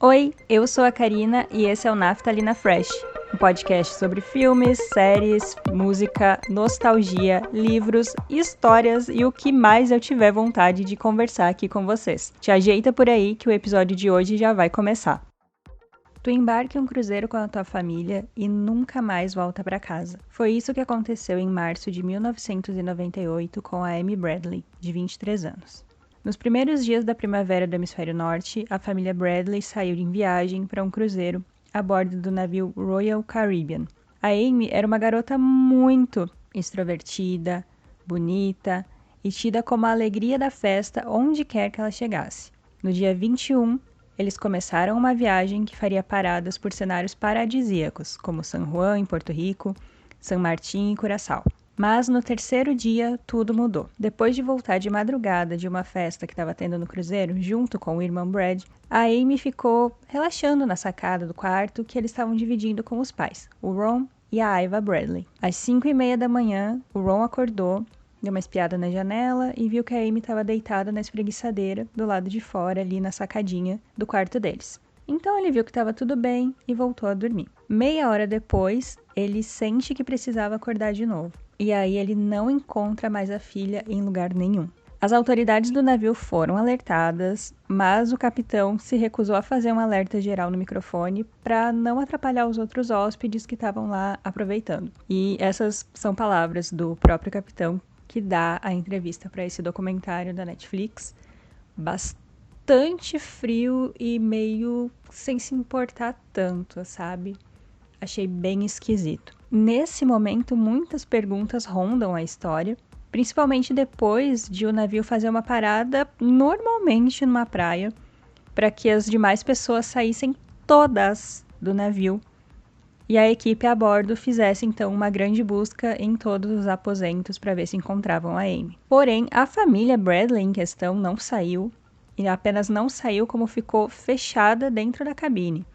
Oi, eu sou a Karina e esse é o Naftalina Fresh, um podcast sobre filmes, séries, música, nostalgia, livros, histórias e o que mais eu tiver vontade de conversar aqui com vocês. Te ajeita por aí que o episódio de hoje já vai começar. Tu embarca em um cruzeiro com a tua família e nunca mais volta para casa. Foi isso que aconteceu em março de 1998 com a Amy Bradley, de 23 anos. Nos primeiros dias da primavera do hemisfério norte, a família Bradley saiu em viagem para um cruzeiro a bordo do navio Royal Caribbean. A Amy era uma garota muito extrovertida, bonita e tida como a alegria da festa onde quer que ela chegasse. No dia 21, eles começaram uma viagem que faria paradas por cenários paradisíacos, como San Juan, em Porto Rico, San Martín e Curaçao. Mas no terceiro dia, tudo mudou. Depois de voltar de madrugada de uma festa que estava tendo no cruzeiro, junto com o irmão Brad, a Amy ficou relaxando na sacada do quarto que eles estavam dividindo com os pais, o Ron e a Iva Bradley. Às 5:30 da manhã, o Ron acordou, deu uma espiada na janela e viu que a Amy estava deitada na espreguiçadeira do lado de fora, ali na sacadinha do quarto deles. Então ele viu que estava tudo bem e voltou a dormir. Meia hora depois, ele sente que precisava acordar de novo. E aí ele não encontra mais a filha em lugar nenhum. As autoridades do navio foram alertadas, mas o capitão se recusou a fazer um alerta geral no microfone para não atrapalhar os outros hóspedes que estavam lá aproveitando. E essas são palavras do próprio capitão que dá a entrevista para esse documentário da Netflix. Bastante frio e meio sem se importar tanto, sabe? Achei bem esquisito. Nesse momento, muitas perguntas rondam a história, principalmente depois de o navio fazer uma parada normalmente numa praia, para que as demais pessoas saíssem todas do navio e a equipe a bordo fizesse então uma grande busca em todos os aposentos para ver se encontravam a Amy. Porém, a família Bradley em questão não saiu, e apenas não saiu como ficou fechada dentro da cabine.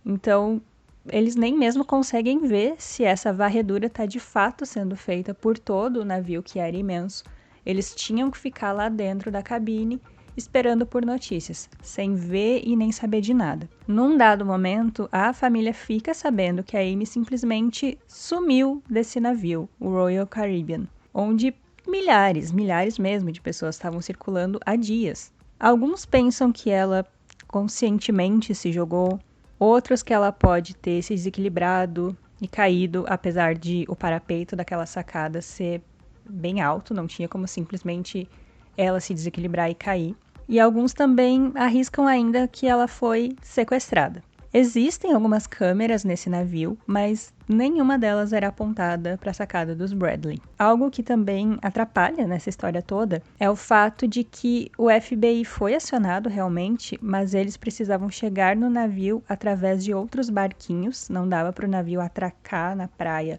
Então, eles nem mesmo conseguem ver se essa varredura está de fato sendo feita por todo o navio, que era imenso. Eles tinham que ficar lá dentro da cabine, esperando por notícias, sem ver e nem saber de nada. Num dado momento, a família fica sabendo que a Amy simplesmente sumiu desse navio, o Royal Caribbean, onde milhares mesmo de pessoas estavam circulando há dias. Alguns pensam que ela conscientemente se jogou, outros que ela pode ter se desequilibrado e caído, apesar de o parapeito daquela sacada ser bem alto, não tinha como simplesmente ela se desequilibrar e cair. E alguns também arriscam ainda que ela foi sequestrada. Existem algumas câmeras nesse navio, mas nenhuma delas era apontada para a sacada dos Bradley. Algo que também atrapalha nessa história toda é o fato de que o FBI foi acionado realmente, mas eles precisavam chegar no navio através de outros barquinhos, não dava para o navio atracar na praia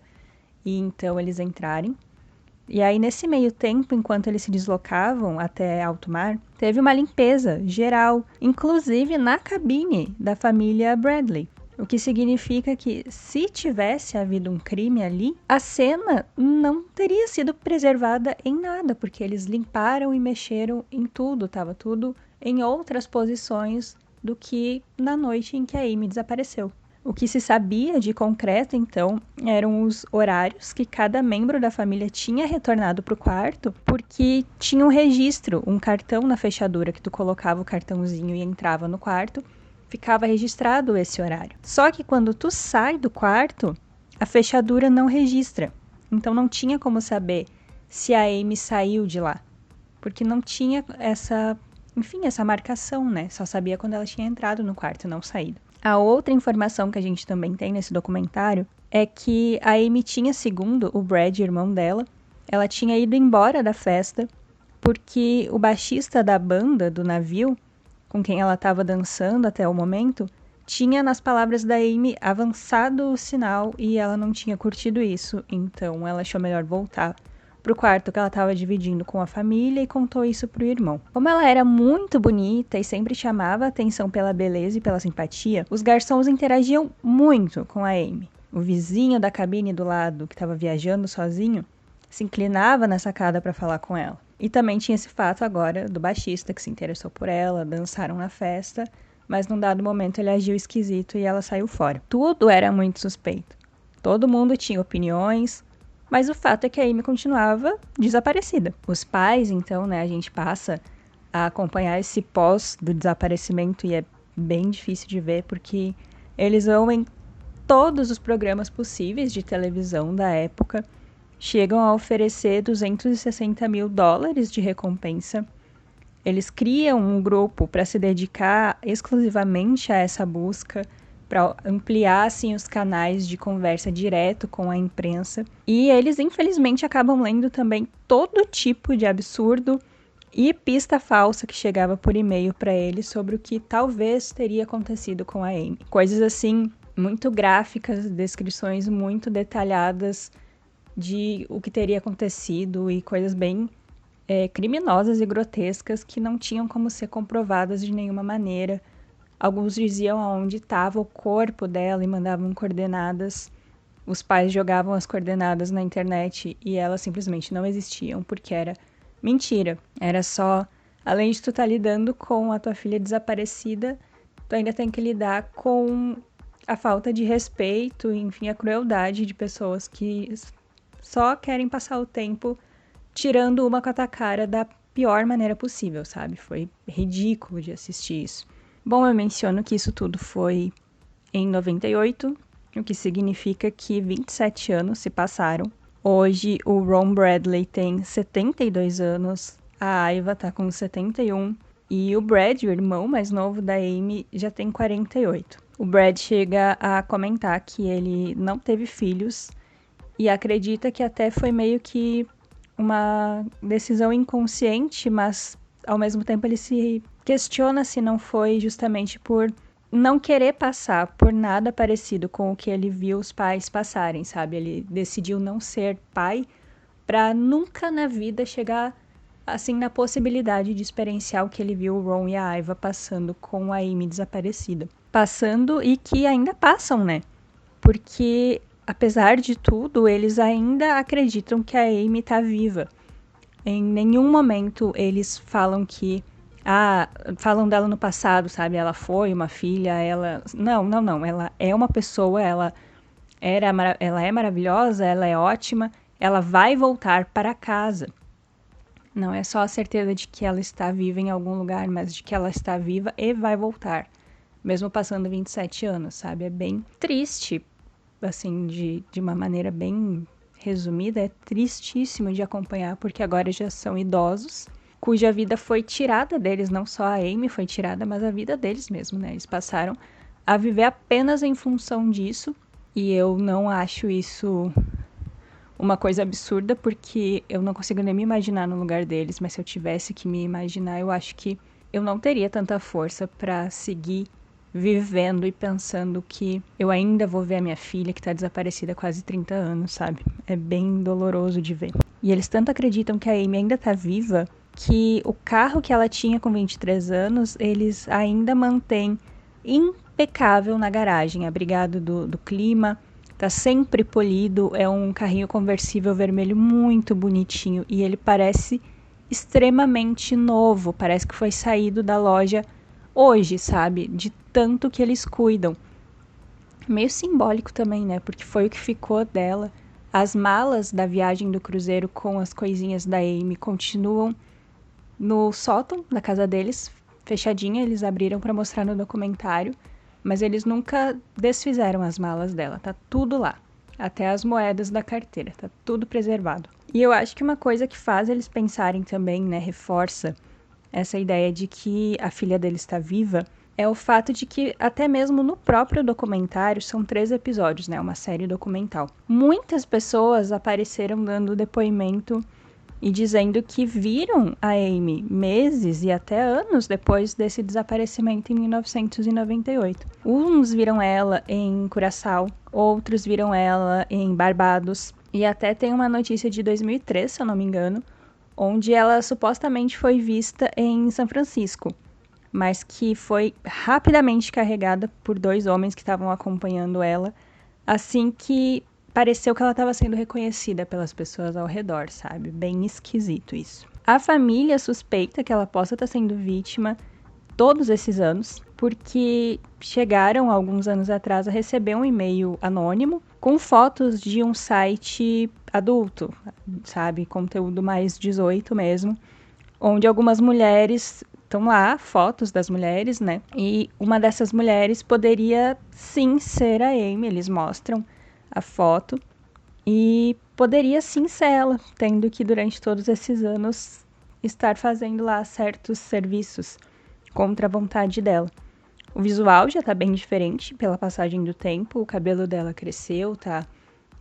e então eles entrarem. E aí, nesse meio tempo, enquanto eles se deslocavam até alto mar, teve uma limpeza geral, inclusive na cabine da família Bradley. O que significa que, se tivesse havido um crime ali, a cena não teria sido preservada em nada, porque eles limparam e mexeram em tudo, estava tudo em outras posições do que na noite em que a Amy desapareceu. O que se sabia de concreto, então, eram os horários que cada membro da família tinha retornado para o quarto, porque tinha um registro, um cartão na fechadura que tu colocava o cartãozinho e entrava no quarto, ficava registrado esse horário. Só que quando tu sai do quarto, a fechadura não registra. Então não tinha como saber se a Amy saiu de lá, porque não tinha essa marcação, né? Só sabia quando ela tinha entrado no quarto, não saído. A outra informação que a gente também tem nesse documentário é que a Amy tinha, segundo o Brad, irmão dela, ela tinha ido embora da festa porque o baixista da banda do navio, com quem ela estava dançando até o momento, tinha, nas palavras da Amy, avançado o sinal e ela não tinha curtido isso, então ela achou melhor voltar pro quarto que ela estava dividindo com a família e contou isso pro irmão. Como ela era muito bonita e sempre chamava a atenção pela beleza e pela simpatia, os garçons interagiam muito com a Amy. O vizinho da cabine do lado, que estava viajando sozinho, se inclinava na sacada para falar com ela. E também tinha esse fato agora do baixista que se interessou por ela, dançaram na festa, mas num dado momento ele agiu esquisito e ela saiu fora. Tudo era muito suspeito. Todo mundo tinha opiniões, mas o fato é que a Amy continuava desaparecida. Os pais, então, né, a gente passa a acompanhar esse pós do desaparecimento e é bem difícil de ver porque eles vão em todos os programas possíveis de televisão da época, chegam a oferecer $260 mil de recompensa. Eles criam um grupo para se dedicar exclusivamente a essa busca, para ampliar assim, os canais de conversa direto com a imprensa. E eles, infelizmente, acabam lendo também todo tipo de absurdo e pista falsa que chegava por e-mail para eles sobre o que talvez teria acontecido com a Amy. Coisas assim muito gráficas, descrições muito detalhadas de o que teria acontecido e coisas bem criminosas e grotescas que não tinham como ser comprovadas de nenhuma maneira. Alguns diziam aonde estava o corpo dela e mandavam coordenadas. Os pais jogavam as coordenadas na internet e elas simplesmente não existiam porque era mentira. Era só, além de tu estar lidando com a tua filha desaparecida, tu ainda tem que lidar com a falta de respeito, enfim, a crueldade de pessoas que só querem passar o tempo tirando uma com a tua cara da pior maneira possível, sabe? Foi ridículo de assistir isso. Bom, eu menciono que isso tudo foi em 98, o que significa que 27 anos se passaram. Hoje o Ron Bradley tem 72 anos, a Aiva tá com 71 e o Brad, o irmão mais novo da Amy, já tem 48. O Brad chega a comentar que ele não teve filhos e acredita que até foi meio que uma decisão inconsciente, mas ao mesmo tempo ele se questiona se não foi justamente por não querer passar por nada parecido com o que ele viu os pais passarem, sabe? Ele decidiu não ser pai para nunca na vida chegar assim na possibilidade de experienciar o que ele viu o Ron e a Aiva passando com a Amy desaparecida. Passando e que ainda passam, né? Porque apesar de tudo, eles ainda acreditam que a Amy tá viva. Em nenhum momento eles falam que falam dela no passado, sabe? Ela foi uma filha, ela... Não. Ela é uma pessoa, ela é maravilhosa, ela é ótima, ela vai voltar para casa. Não é só a certeza de que ela está viva em algum lugar, mas de que ela está viva e vai voltar. Mesmo passando 27 anos, sabe? É bem triste, assim, de uma maneira bem resumida. É tristíssimo de acompanhar, porque agora já são idosos, cuja vida foi tirada deles, não só a Amy foi tirada, mas a vida deles mesmo, né? Eles passaram a viver apenas em função disso, e eu não acho isso uma coisa absurda, porque eu não consigo nem me imaginar no lugar deles, mas se eu tivesse que me imaginar, eu acho que eu não teria tanta força para seguir vivendo e pensando que eu ainda vou ver a minha filha que tá desaparecida há quase 30 anos, sabe? É bem doloroso de ver. E eles tanto acreditam que a Amy ainda tá viva, que o carro que ela tinha com 23 anos, eles ainda mantêm impecável na garagem, abrigado do clima, tá sempre polido, é um carrinho conversível vermelho muito bonitinho e ele parece extremamente novo, parece que foi saído da loja hoje, sabe? De tanto que eles cuidam. Meio simbólico também, né? Porque foi o que ficou dela. As malas da viagem do cruzeiro com as coisinhas da Amy continuam no sótão da casa deles, fechadinha. Eles abriram para mostrar no documentário, mas eles nunca desfizeram as malas dela. Tá tudo lá. Até as moedas da carteira. Tá tudo preservado. E eu acho que uma coisa que faz eles pensarem também, né? Reforça essa ideia de que a filha dele está viva, é o fato de que até mesmo no próprio documentário, são 3 episódios, né, uma série documental, muitas pessoas apareceram dando depoimento e dizendo que viram a Amy meses e até anos depois desse desaparecimento em 1998. Uns viram ela em Curaçao, outros viram ela em Barbados, e até tem uma notícia de 2003, se eu não me engano, onde ela supostamente foi vista em São Francisco, mas que foi rapidamente carregada por 2 homens que estavam acompanhando ela, assim que pareceu que ela estava sendo reconhecida pelas pessoas ao redor, sabe? Bem esquisito isso. A família suspeita que ela possa estar sendo vítima todos esses anos, porque chegaram alguns anos atrás a receber um e-mail anônimo com fotos de um site adulto, sabe, conteúdo mais 18 mesmo, onde algumas mulheres estão lá, fotos das mulheres, né, e uma dessas mulheres poderia sim ser a Amy, eles mostram a foto, e poderia sim ser ela, tendo que durante todos esses anos estar fazendo lá certos serviços contra a vontade dela. O visual já tá bem diferente pela passagem do tempo, o cabelo dela cresceu,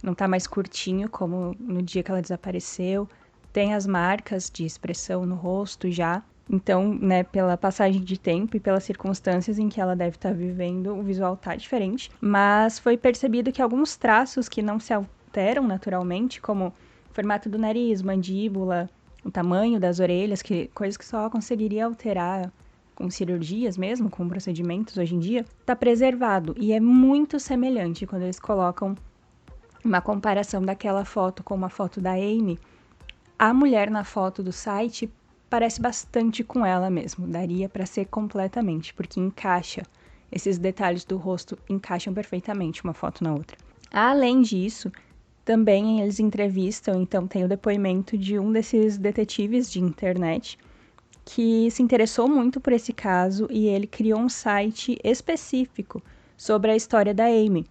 não tá mais curtinho como no dia que ela desapareceu, tem as marcas de expressão no rosto já. Então, né, pela passagem de tempo e pelas circunstâncias em que ela deve estar vivendo, o visual tá diferente, mas foi percebido que alguns traços que não se alteram naturalmente, como o formato do nariz, mandíbula, o tamanho das orelhas, coisas que só conseguiria alterar com cirurgias mesmo, com procedimentos hoje em dia, tá preservado e é muito semelhante quando eles colocam uma comparação daquela foto com uma foto da Amy. A mulher na foto do site parece bastante com ela mesmo, daria para ser completamente, porque encaixa, esses detalhes do rosto encaixam perfeitamente uma foto na outra. Além disso, também eles entrevistam, então tem o depoimento de um desses detetives de internet que se interessou muito por esse caso e ele criou um site específico sobre a história da Amy,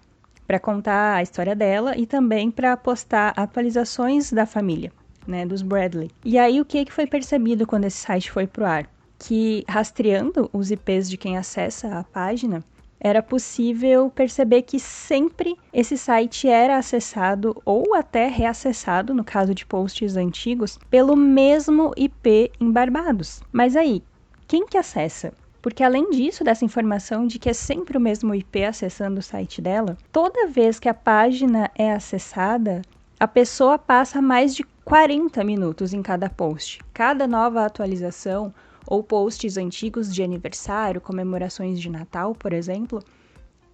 para contar a história dela e também para postar atualizações da família, né, dos Bradley. E aí o que foi percebido quando esse site foi pro ar? Que rastreando os IPs de quem acessa a página, era possível perceber que sempre esse site era acessado ou até reacessado, no caso de posts antigos, pelo mesmo IP em Barbados. Mas aí, quem que acessa? Porque além disso, dessa informação de que é sempre o mesmo IP acessando o site dela, toda vez que a página é acessada, a pessoa passa mais de 40 minutos em cada post. Cada nova atualização ou posts antigos de aniversário, comemorações de Natal, por exemplo,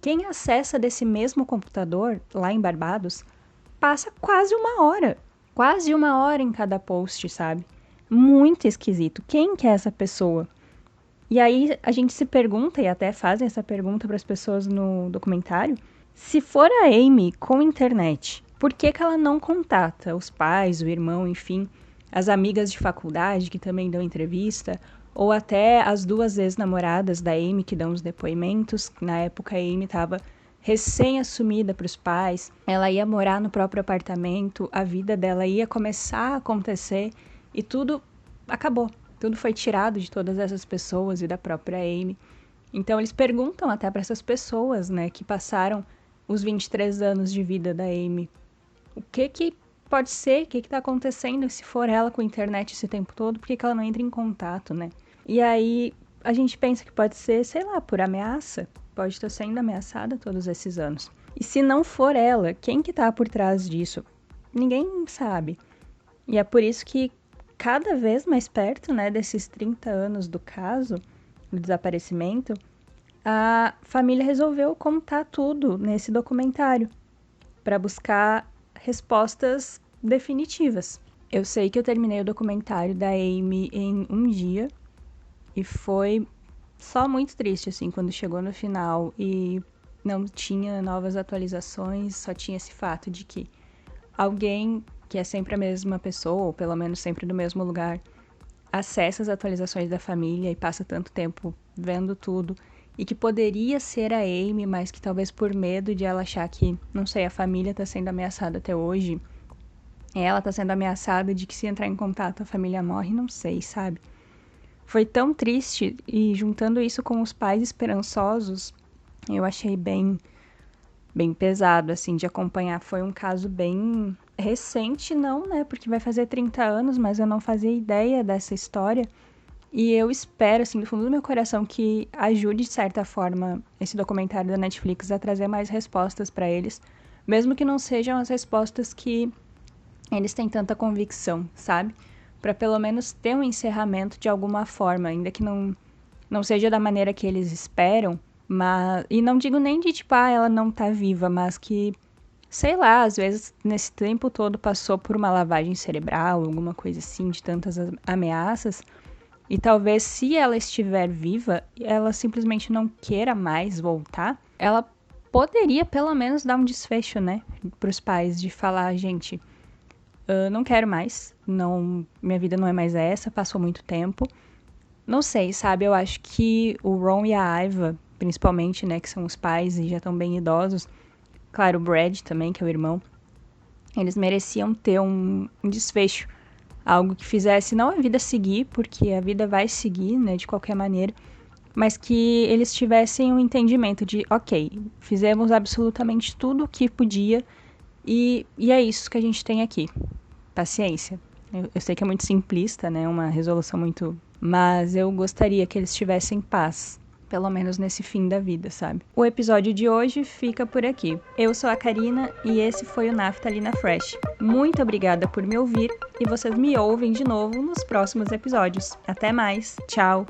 quem acessa desse mesmo computador, lá em Barbados, passa quase uma hora em cada post, sabe? Muito esquisito. Quem que é essa pessoa? E aí a gente se pergunta, e até fazem essa pergunta para as pessoas no documentário, se for a Amy com internet, por que ela não contata os pais, o irmão, enfim, as amigas de faculdade que também dão entrevista, ou até as duas ex-namoradas da Amy que dão os depoimentos. Na época a Amy estava recém-assumida para os pais, ela ia morar no próprio apartamento, a vida dela ia começar a acontecer e tudo acabou. Tudo foi tirado de todas essas pessoas e da própria Amy. Então eles perguntam até para essas pessoas, né, que passaram os 23 anos de vida da Amy, o que pode ser, o que está acontecendo se for ela com a internet esse tempo todo, por que ela não entra em contato, né? E aí a gente pensa que pode ser, sei lá, por ameaça, pode estar sendo ameaçada todos esses anos. E se não for ela, quem que tá por trás disso? Ninguém sabe. E é por isso que cada vez mais perto, né, desses 30 anos do caso, do desaparecimento, a família resolveu contar tudo nesse documentário para buscar respostas definitivas. Eu sei que eu terminei o documentário da Amy em um dia e foi só muito triste, assim, quando chegou no final e não tinha novas atualizações, só tinha esse fato de que alguém, que é sempre a mesma pessoa, ou pelo menos sempre no mesmo lugar, acessa as atualizações da família e passa tanto tempo vendo tudo, e que poderia ser a Amy, mas que talvez por medo de ela achar que, não sei, a família tá sendo ameaçada até hoje, ela tá sendo ameaçada de que se entrar em contato a família morre, não sei, sabe? Foi tão triste, e juntando isso com os pais esperançosos, eu achei bem pesado, assim, de acompanhar. Foi um caso bem recente, não, né, porque vai fazer 30 anos, mas eu não fazia ideia dessa história. E eu espero, assim, do fundo do meu coração, que ajude, de certa forma, esse documentário da Netflix a trazer mais respostas para eles, mesmo que não sejam as respostas que eles têm tanta convicção, sabe? Para pelo menos ter um encerramento de alguma forma, ainda que não seja da maneira que eles esperam, mas... E não digo nem de, tipo, ela não tá viva, mas que, sei lá, às vezes, nesse tempo todo passou por uma lavagem cerebral, alguma coisa assim, de tantas ameaças, E talvez se ela estiver viva, ela simplesmente não queira mais voltar, ela poderia pelo menos dar um desfecho, né, pros pais, de falar, gente, eu não quero mais, não, minha vida não é mais essa, passou muito tempo. Não sei, sabe, eu acho que o Ron e a Iva, principalmente, né, que são os pais e já estão bem idosos, claro, o Brad também, que é o irmão, eles mereciam ter um desfecho, algo que fizesse não a vida seguir, porque a vida vai seguir, né, de qualquer maneira, mas que eles tivessem um entendimento de, ok, fizemos absolutamente tudo o que podia e é isso que a gente tem aqui. Paciência. Eu sei que é muito simplista, né, uma resolução muito... Mas eu gostaria que eles tivessem paz, pelo menos nesse fim da vida, sabe? O episódio de hoje fica por aqui. Eu sou a Karina e esse foi o Naftalina Fresh. Muito obrigada por me ouvir e vocês me ouvem de novo nos próximos episódios. Até mais. Tchau!